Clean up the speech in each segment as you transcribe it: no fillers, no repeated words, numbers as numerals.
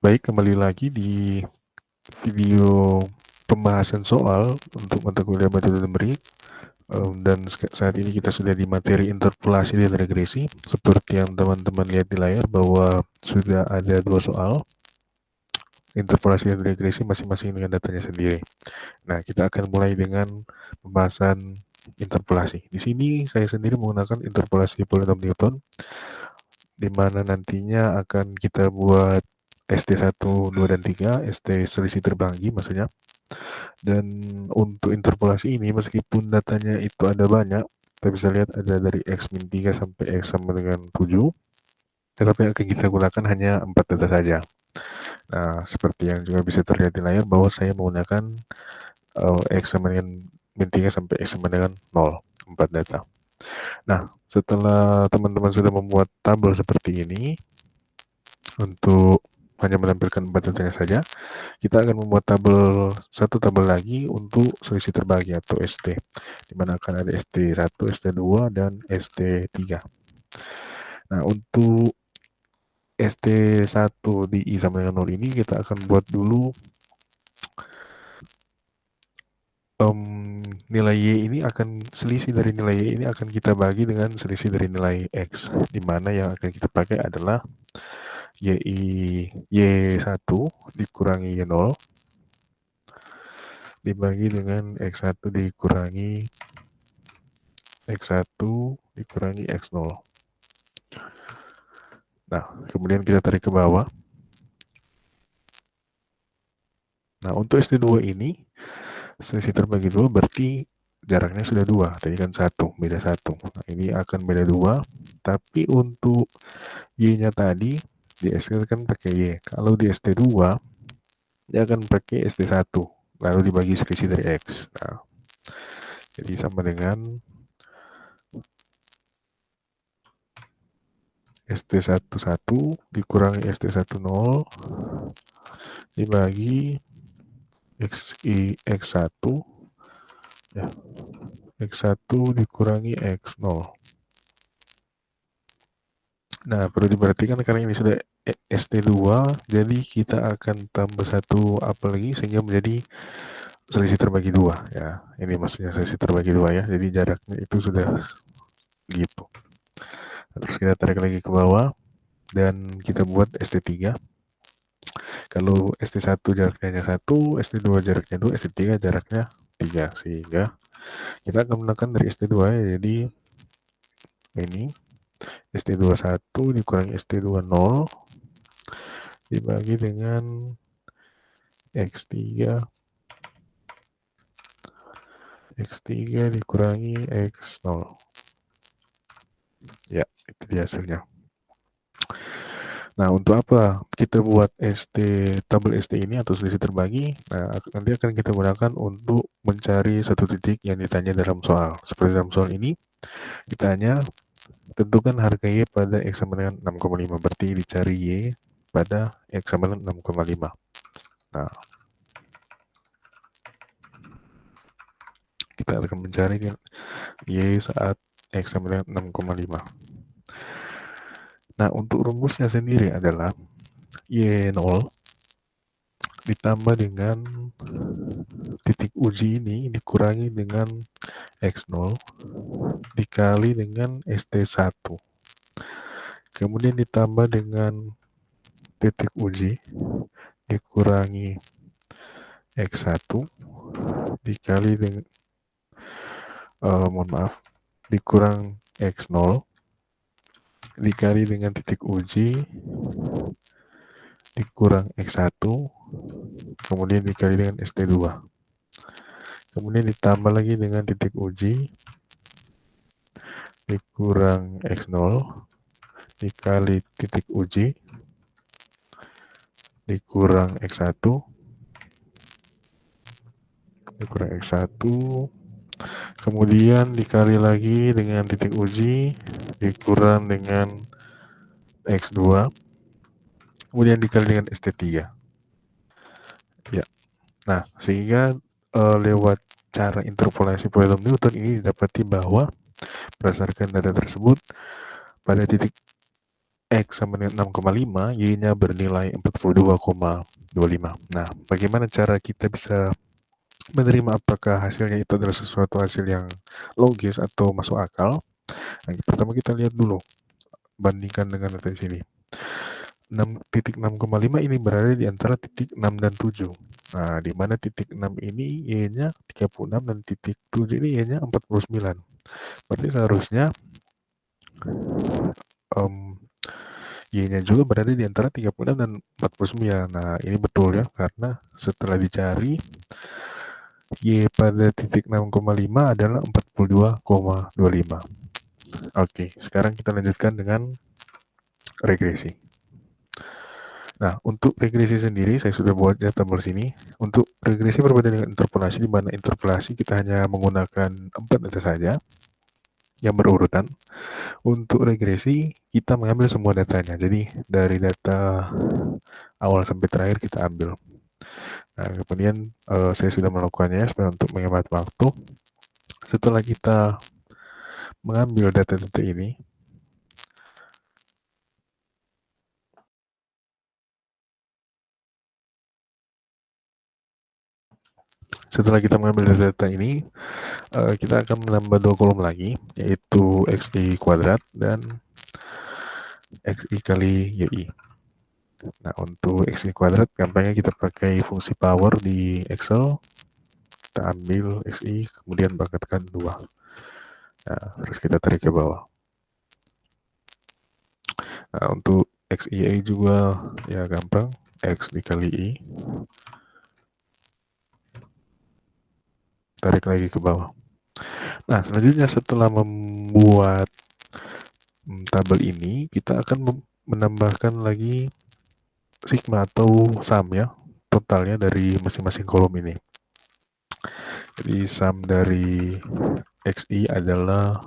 Baik, kembali lagi di video pembahasan soal untuk mata kuliah metode numerik. Dan saat ini kita sudah di materi interpolasi dan regresi. Seperti yang teman-teman lihat di layar bahwa sudah ada 2 soal interpolasi dan regresi masing-masing dengan datanya sendiri. Nah, kita akan mulai dengan pembahasan interpolasi. Di sini saya sendiri menggunakan interpolasi polinom Newton, di mana nantinya akan kita buat ST1, 2, dan 3, ST selisih terbagi maksudnya. Dan untuk interpolasi ini, meskipun datanya itu ada banyak, kita bisa lihat ada dari X-3 sampai X sama dengan 7, tetapi akan kita gunakan hanya 4 data saja. Nah, seperti yang juga bisa terlihat di layar bahwa saya menggunakan X sama dengan min 3 sampai X sama dengan 0, 4 data. Nah, setelah teman-teman sudah membuat tabel seperti ini, untuk hanya menampilkan 4 datanya saja, kita akan membuat satu tabel lagi untuk selisih terbagi atau ST, di mana akan ada ST1, ST2, dan ST3. Nah, untuk ST1 di I sama dengan 0 ini kita akan buat dulu nilai Y ini akan selisih dari nilai Y ini akan kita bagi dengan selisih dari nilai X, di mana yang akan kita pakai adalah Y1 dikurangi Y0 dibagi dengan X1 dikurangi X1 dikurangi X0. Nah, kemudian kita tarik ke bawah. Nah, untuk ST2 ini, selisih terbagi 2 berarti jaraknya sudah 2. Tadi kan 1, beda 1. Nah, ini akan beda 2. Tapi untuk Y-nya tadi, di ST kan pakai Y. Kalau di ST2, dia akan pakai ST1. Lalu dibagi selisih dari X. Nah, jadi sama dengan ST11 dikurangi ST10 dibagi X1 ya, X1 dikurangi X0. Nah, perlu diperhatikan karena ini sudah ST2, jadi kita akan tambah satu apa lagi sehingga menjadi selisih terbagi 2 ya. Ini maksudnya selisih terbagi 2 ya. Jadi jaraknya itu sudah gitu. Nah, terus kita tarik lagi ke bawah dan kita buat ST3. Kalau ST1 jaraknya hanya 1, ST2 jaraknya 2, ST3 jaraknya 3, sehingga kita akan menggunakan dari ST2 ya, jadi ini ST21 dikurangi ST20 dibagi dengan X3 dikurangi X0. Ya, itu dia hasilnya. Nah, untuk apa kita buat tabel ST ini atau selisih terbagi? Nah, nanti akan kita gunakan untuk mencari satu titik yang ditanya dalam soal. Seperti dalam soal ini, ditanya tentukan harga Y pada X sama dengan 6,5. Berarti dicari Y pada X sama dengan 6,5. Nah, kita akan mencari Y saat X sama dengan 6,5. Nah, untuk rumusnya sendiri adalah Y0 ditambah dengan titik uji ini dikurangi dengan X0 dikali dengan ST1. Kemudian ditambah dengan titik uji dikurangi X1 dikali dengan dikurang X0 dikali dengan titik uji dikurang X1 kemudian dikali dengan ST2, kemudian ditambah lagi dengan titik uji dikurang X0 dikali titik uji dikurang X1 kemudian dikali lagi dengan titik uji dikurang dengan X2 kemudian dikali dengan ST3 ya. Nah, sehingga lewat cara interpolasi polinom Newton ini didapati bahwa berdasarkan data tersebut pada titik X sama dengan 6,5, Y-nya bernilai 42,25. Nah, bagaimana cara kita bisa menerima apakah hasilnya itu adalah sesuatu hasil yang logis atau masuk akal? Nah, pertama kita lihat dulu, bandingkan dengan data di sini. 6,5 ini berada di antara titik 6 dan 7. Nah, di mana titik 6 ini Y-nya 36 dan titik 7 ini Y-nya 49. Berarti seharusnya Y-nya juga berada di antara 36 dan 49. Nah, ini betul ya, karena setelah dicari, Y pada titik 6,5 adalah 42,25. Oke, sekarang kita lanjutkan dengan regresi. Nah, untuk regresi sendiri, saya sudah buat tabel sini. Untuk regresi berbeda dengan interpolasi, di mana interpolasi kita hanya menggunakan 4 data saja yang berurutan. Untuk regresi, kita mengambil semua datanya. Jadi, dari data awal sampai terakhir kita ambil. Nah, kemudian saya sudah melakukannya supaya untuk menghemat waktu. Setelah kita mengambil data-data ini, kita akan menambah 2 kolom lagi, yaitu XI kuadrat dan XI kali YI. Nah, untuk XI kuadrat gampangnya kita pakai fungsi power di Excel. Kita ambil XI, kemudian pangkatkan 2. Nah, terus kita tarik ke bawah. Nah, untuk XI juga ya gampang, X dikali I. Tarik lagi ke bawah. Nah, selanjutnya setelah membuat tabel ini, kita akan menambahkan lagi sigma atau sum ya, totalnya dari masing-masing kolom ini. Jadi sum dari XI adalah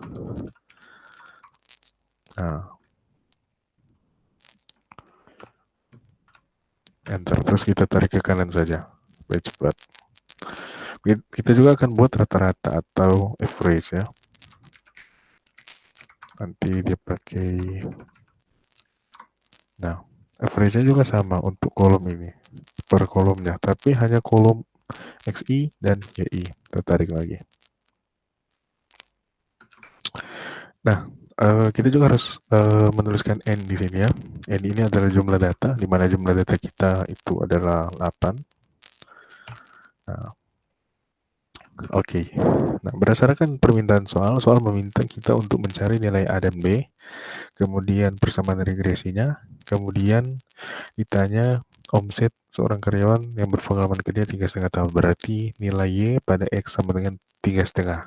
enter, terus kita tarik ke kanan saja biar cepat. Kita juga akan buat rata-rata atau average ya. Nanti dia pakai, nah average-nya juga sama untuk kolom ini per kolomnya, tapi hanya kolom XI dan YI. Kita tarik lagi. Nah, kita juga harus menuliskan N di sini ya. N ini adalah jumlah data, di mana jumlah data kita itu adalah 8. Nah, Oke. Nah, berdasarkan permintaan soal meminta kita untuk mencari nilai A dan B, kemudian persamaan regresinya, kemudian ditanya omset seorang karyawan yang berpengalaman kerja 3,5 tahun. Berarti nilai Y pada X sama dengan 3,5.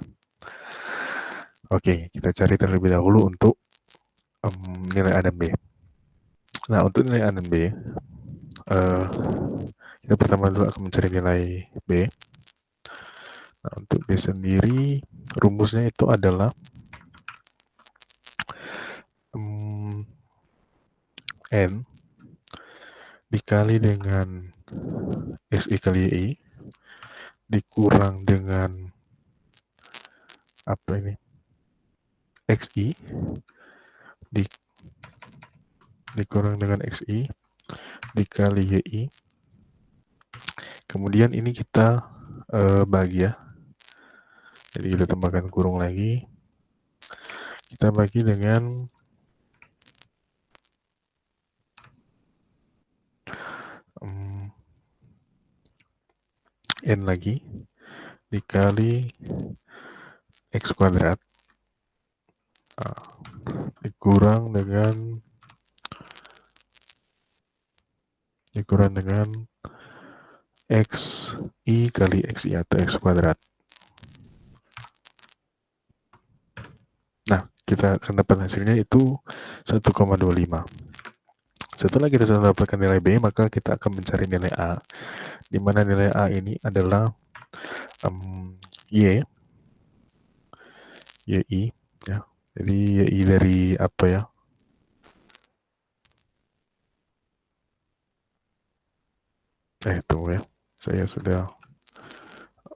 Oke, kita cari terlebih dahulu untuk nilai A dan B. Nah, untuk nilai A dan B, kita pertama dulu akan mencari nilai B. Nah, untuk B sendiri, rumusnya itu adalah N dikali dengan SI kali YI dikurang dengan XI dikurang dengan XI dikali YI. Kemudian ini kita bagi ya. Jadi kita tambahkan kurung lagi. Kita bagi dengan N lagi dikali X kuadrat dikurang dengan XI kali XI atau X kuadrat. Nah, kita akan dapat hasilnya itu 1,25. Setelah kita sudah mendapatkan nilai B, maka kita akan mencari nilai A, di mana nilai A ini adalah YI ya. Jadi YI dari apa ya? Tunggu ya. Saya sudah.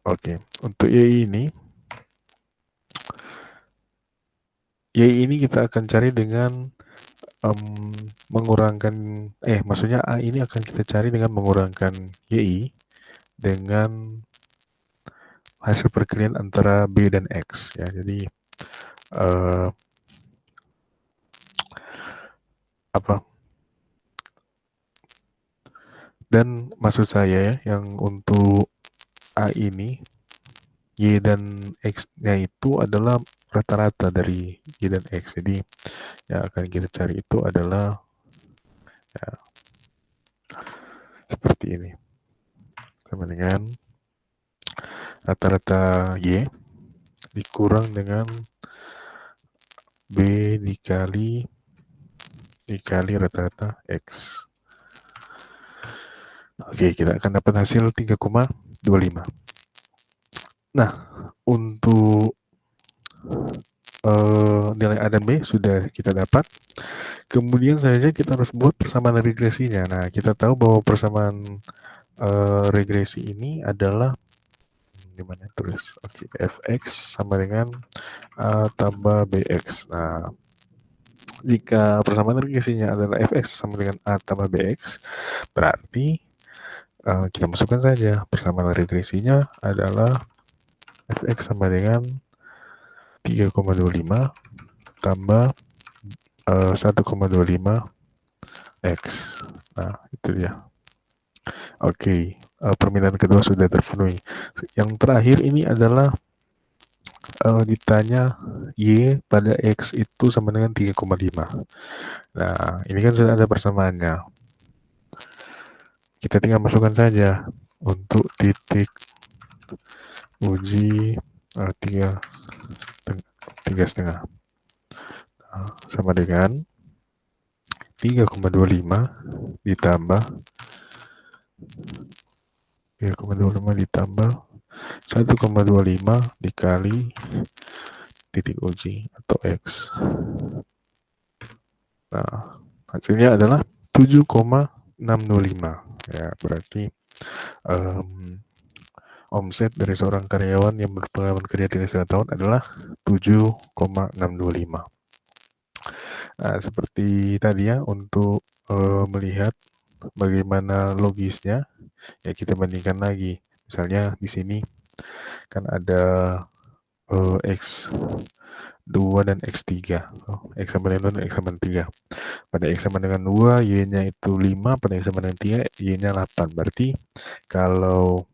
Oke. Untuk YI ini kita akan cari dengan mengurangkan maksudnya A ini akan kita cari dengan mengurangkan YI dengan hasil perkalian antara B dan X ya. Jadi dan maksud saya ya, yang untuk A ini Y dan X-nya itu adalah rata-rata dari Y dan X. Jadi yang akan kita cari itu adalah ya, seperti ini. Sama dengan rata-rata Y dikurang dengan B dikali rata-rata X. Oke, kita akan dapat hasil 3,25. Nah, untuk nilai A dan B sudah kita dapat. Kemudian saja kita harus buat persamaan regresinya. Nah, kita tahu bahwa persamaan regresi ini adalah gimana tulis? Oke, fx sama dengan A tambah bx. Nah, jika persamaan regresinya adalah fx sama dengan A tambah bx, berarti kita masukkan saja persamaan regresinya adalah fx sama dengan 3,25 tambah 1,25 X. Nah, itu dia. Oke, permintaan kedua sudah terpenuhi. Yang terakhir ini adalah ditanya Y pada X itu sama dengan 3,5. Nah, ini kan sudah ada persamaannya. Kita tinggal masukkan saja untuk titik uji 3,5 sama dengan 3,25 ditambah 1,25 dikali titik uji atau X. Nah, hasilnya adalah 7,625. Ya, berarti omset dari seorang karyawan yang berpengalaman kerja 3,5 tahun adalah 7,625. Nah, seperti tadi ya, untuk melihat bagaimana logisnya, ya kita bandingkan lagi. Misalnya di sini kan ada X2 dan X3. X sama dengan 2 dan X sama dengan 3. Pada X sama dengan 2, Y-nya itu 5. Pada X sama dengan 3, Y-nya 8. Berarti kalau,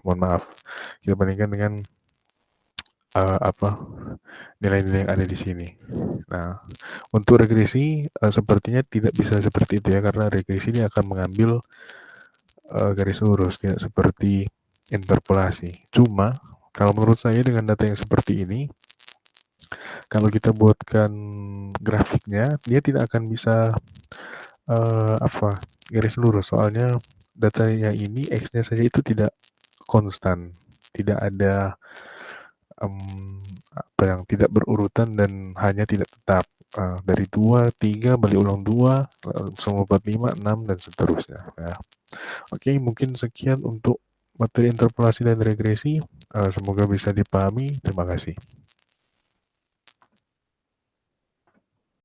mohon maaf, kita bandingkan dengan nilai-nilai yang ada di sini. Nah, untuk regresi sepertinya tidak bisa seperti itu ya, karena regresi ini akan mengambil garis lurus, tidak seperti interpolasi. Cuma kalau menurut saya dengan data yang seperti ini, kalau kita buatkan grafiknya, dia tidak akan bisa garis lurus. Soalnya datanya ini X-nya saja itu tidak konstan, tidak ada yang tidak berurutan dan hanya tidak tetap. Dari 2, 3, balik ulang 2, langsung 4, 5, 6, dan seterusnya. Ya. Oke, mungkin sekian untuk materi interpolasi dan regresi. Semoga bisa dipahami. Terima kasih.